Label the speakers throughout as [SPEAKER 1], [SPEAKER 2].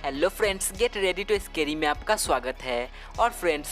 [SPEAKER 1] Hello friends, get ready to scary में आपका स्वागत है। और फ्रेंड्स,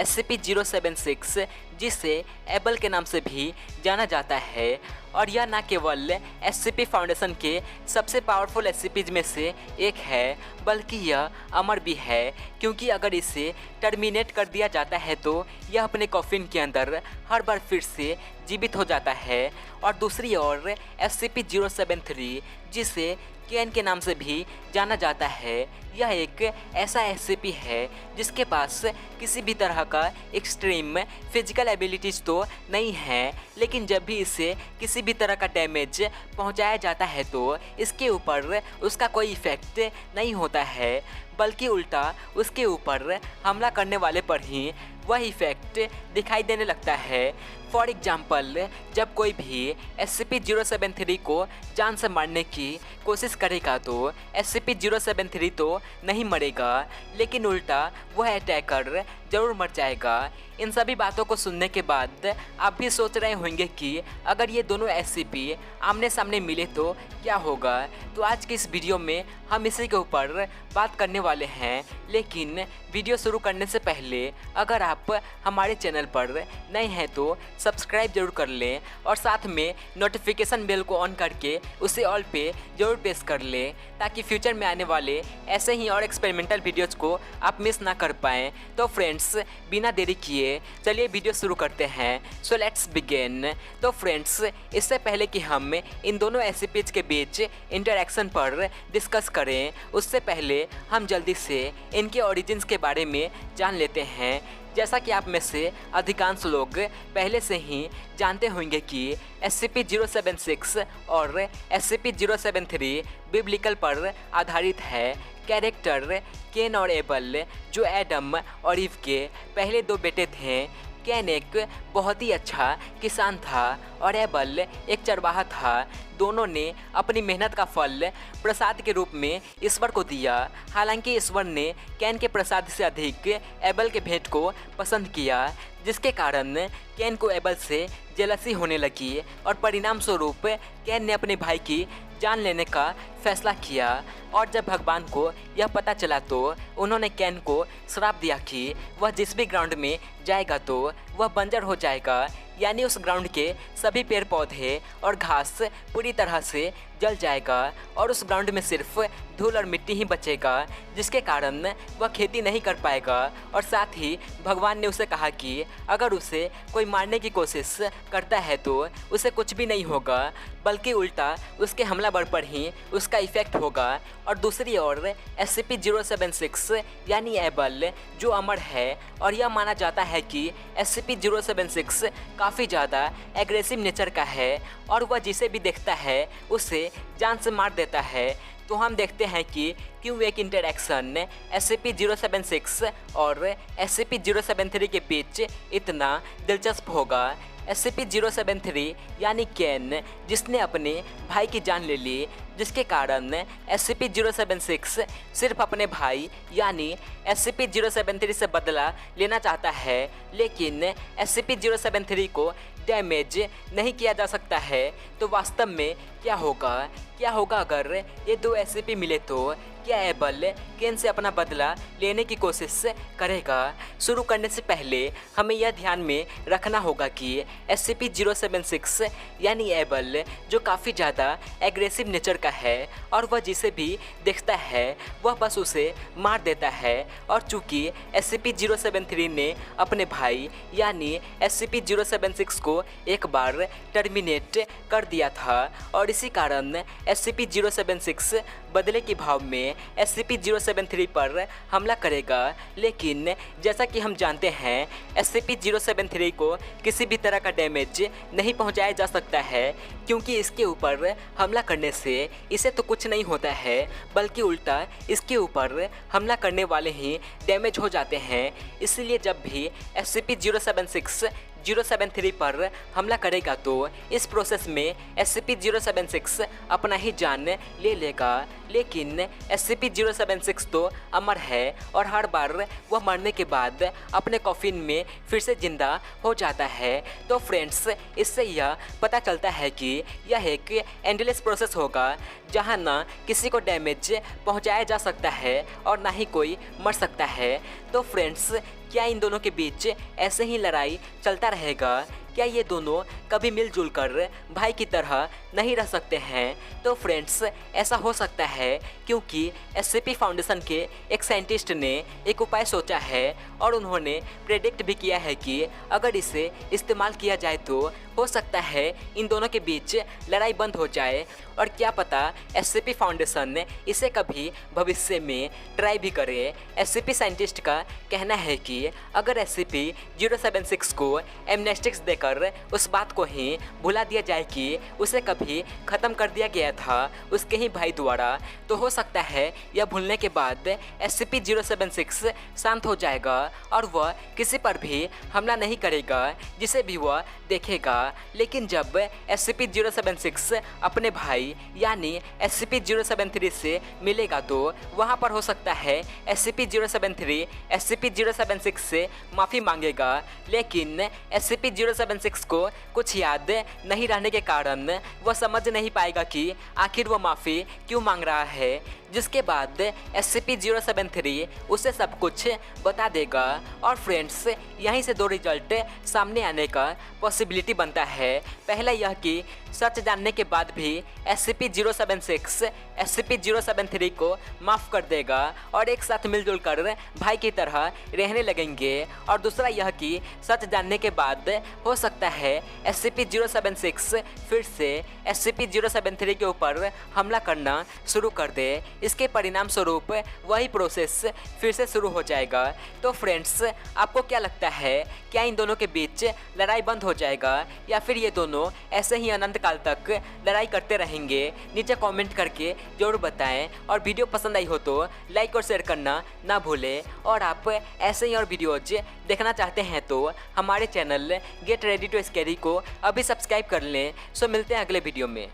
[SPEAKER 1] SCP-076 जिसे एबल के नाम से भी जाना जाता है, और यह न केवल SCP फाउंडेशन के सबसे पावरफुल SCPs में से एक है, बल्कि यह अमर भी है, क्योंकि अगर इसे टर्मिनेट कर दिया जाता है तो यह अपने कॉफिन के अंदर हर बार फिर से जीवित हो जाता है। और दूसरी ओर SCP-073 जिसे केन के नाम से भी जाना जाता है, यह एक ऐसा SCP है जिसके पास किसी भी तरह का एक्सट्रीम फिजिकल एबिलिटीज़ तो नहीं है, लेकिन जब भी इसे किसी भी तरह का डैमेज पहुंचाया जाता है तो इसके ऊपर उसका कोई इफ़ेक्ट नहीं होता है, बल्कि उल्टा उसके ऊपर हमला करने वाले पर ही वह इफ़ेक्ट दिखाई देने लगता है। फॉर एग्जाम्पल, जब कोई भी SCP-073 को जान से मारने की कोशिश करेगा तो SCP-073 तो नहीं मरेगा, लेकिन उल्टा वह अटैकर ज़रूर मर जाएगा। इन सभी बातों को सुनने के बाद आप भी सोच रहे होंगे कि अगर ये दोनों SCP आमने सामने मिले तो क्या होगा। तो आज की इस वीडियो में हम इसी के ऊपर बात करने वाले हैं, लेकिन वीडियो शुरू करने से पहले अगर आप हमारे चैनल पर नए हैं तो सब्सक्राइब जरूर कर लें, और साथ में नोटिफिकेशन बेल को ऑन करके उसे ऑल पे जरूर प्रेस कर लें, ताकि फ्यूचर में आने वाले ऐसे ही और एक्सपेरिमेंटल वीडियोज़ को आप मिस ना कर पाएँ। तो फ्रेंड्स, बिना देरी किए चलिए वीडियो शुरू करते हैं। So let's begin. तो फ्रेंड्स, इससे पहले कि हम इन दोनों SCPs के बीच इंटरेक्शन पर डिस्कस करें, उससे पहले हम जल्दी से इनके ओरिजिन्स के बारे में जान लेते हैं। जैसा कि आप में से अधिकांश लोग पहले से ही जानते होंगे कि SCP-076 और SCP-073 बिब्लिकल पर आधारित है। कैरेक्टर केन और एबल, जो एडम और ईव के पहले दो बेटे थे। केन एक बहुत ही अच्छा किसान था और एबल एक चरवाहा था। दोनों ने अपनी मेहनत का फल प्रसाद के रूप में ईश्वर को दिया। हालांकि ईश्वर ने केन के प्रसाद से अधिक एबल के भेंट को पसंद किया, जिसके कारण केन को एबल से जेलसी होने लगी, और परिणाम स्वरूप केन ने अपने भाई की जान लेने का फैसला किया। और जब भगवान को यह पता चला तो उन्होंने केन को श्राप दिया कि वह जिस भी ग्राउंड में जाएगा तो वह बंजर हो जाएगा, यानी उस ग्राउंड के सभी पेड़ पौधे और घास पूरी तरह से जल जाएगा, और उस ग्राउंड में सिर्फ धूल और मिट्टी ही बचेगा, जिसके कारण वह खेती नहीं कर पाएगा। और साथ ही भगवान ने उसे कहा कि अगर उसे कोई मारने की कोशिश करता है तो उसे कुछ भी नहीं होगा, बल्कि उल्टा उसके हमलावर पर ही उसका इफ़ेक्ट होगा। और दूसरी ओर SCP-076 यानी एबल, जो अमर है, और यह माना जाता है कि SCP-076 काफ़ी ज़्यादा एग्रेसिव नेचर का है, और वह जिसे भी देखता है उसे जान से मार देता है। तो हम देखते हैं कि क्यों एक इंटरेक्शन SCP-076 और SCP-073 के बीच इतना दिलचस्प होगा। SCP-073 यानी केन, जिसने अपने भाई की जान ले ली, जिसके कारण SCP-076 सिर्फ अपने भाई यानी SCP-073 से बदला लेना चाहता है, लेकिन SCP-073 को डैमेज नहीं किया जा सकता है। तो वास्तव में क्या होगा अगर ये दो SCP मिले तो क्या एबल केन से अपना बदला लेने की कोशिश करेगा। शुरू करने से पहले हमें यह ध्यान में रखना होगा कि SCP-076 यानी एबल, जो काफ़ी ज़्यादा एग्रेसिव नेचर का है, और वह जिसे भी देखता है वह बस उसे मार देता है। और चूँकि SCP-073 ने अपने भाई यानी SCP-076 को एक बार टर्मिनेट कर दिया था, और इसी कारण SCP-076 बदले के भाव में SCP-073 पर हमला करेगा। लेकिन जैसा कि हम जानते हैं, SCP-073 को किसी भी तरह का डैमेज नहीं पहुंचाया जा सकता है, क्योंकि इसके ऊपर हमला करने से इसे तो कुछ नहीं होता है, बल्कि उल्टा इसके ऊपर हमला करने वाले ही डैमेज हो जाते हैं। इसलिए जब भी SCP-076 SCP-073 पर हमला करेगा तो इस प्रोसेस में SCP-076 अपना ही जान ले लेगा। लेकिन SCP-076 तो अमर है और हर बार वह मरने के बाद अपने कॉफिन में फिर से जिंदा हो जाता है। तो फ्रेंड्स, इससे यह पता चलता है कि यह एक एंडलेस प्रोसेस होगा जहां ना किसी को डैमेज पहुंचाया जा सकता है और ना ही कोई मर सकता है। तो फ्रेंड्स, क्या इन दोनों के बीच ऐसे ही लड़ाई चलता रहेगा? क्या ये दोनों कभी मिलजुल कर भाई की तरह नहीं रह सकते हैं? तो फ्रेंड्स, ऐसा हो सकता है क्योंकि SCP फाउंडेशन के एक साइंटिस्ट ने एक उपाय सोचा है और उन्होंने प्रेडिक्ट भी किया है कि अगर इसे इस्तेमाल किया जाए तो हो सकता है इन दोनों के बीच लड़ाई बंद हो जाए। और क्या पता SCP फाउंडेशन इसे कभी भविष्य में ट्राई भी करे। SCP साइंटिस्ट का कहना है कि अगर SCP-076 को एमनेस्टिक्स देकर उस बात को ही भुला दिया जाए कि उसे कभी ख़त्म कर दिया गया था उसके ही भाई द्वारा, तो हो सकता है यह भूलने के बाद SCP-076 शांत हो जाएगा और वह किसी पर भी हमला नहीं करेगा जिसे भी वह देखेगा। लेकिन जब SCP-076 अपने भाई यानी SCP-073 से मिलेगा तो वहां पर हो सकता है SCP-073 SCP-076 से माफ़ी मांगेगा। लेकिन SCP-076 को कुछ याद नहीं रहने के कारण वह समझ नहीं पाएगा कि आखिर वह माफ़ी क्यों मांग रहा है, जिसके बाद SCP-073 उसे सब कुछ बता देगा। और फ्रेंड्स, यहीं से दो रिजल्ट सामने आने का पॉसिबिलिटी बनता है। पहला यह कि सच जानने के बाद भी SCP-076 SCP-073 को माफ़ कर देगा और एक साथ मिलजुल कर भाई की तरह रहने लगेंगे। और दूसरा यह कि सच जानने के बाद हो सकता है SCP-076 फिर से SCP-073 के ऊपर हमला करना शुरू कर दे। इसके परिणाम स्वरूप वही प्रोसेस फिर से शुरू हो जाएगा। तो फ्रेंड्स, आपको क्या लगता है, क्या इन दोनों के बीच लड़ाई बंद हो जाएगा या फिर ये दोनों ऐसे ही अनंत काल तक लड़ाई करते रहेंगे? नीचे कमेंट करके जरूर बताएं। और वीडियो पसंद आई हो तो लाइक और शेयर करना ना भूलें। और आप ऐसे ही और वीडियोज देखना चाहते हैं तो हमारे channel get ready to scary को अभी सब्सक्राइब कर लें। सो मिलते हैं अगले वीडियो में।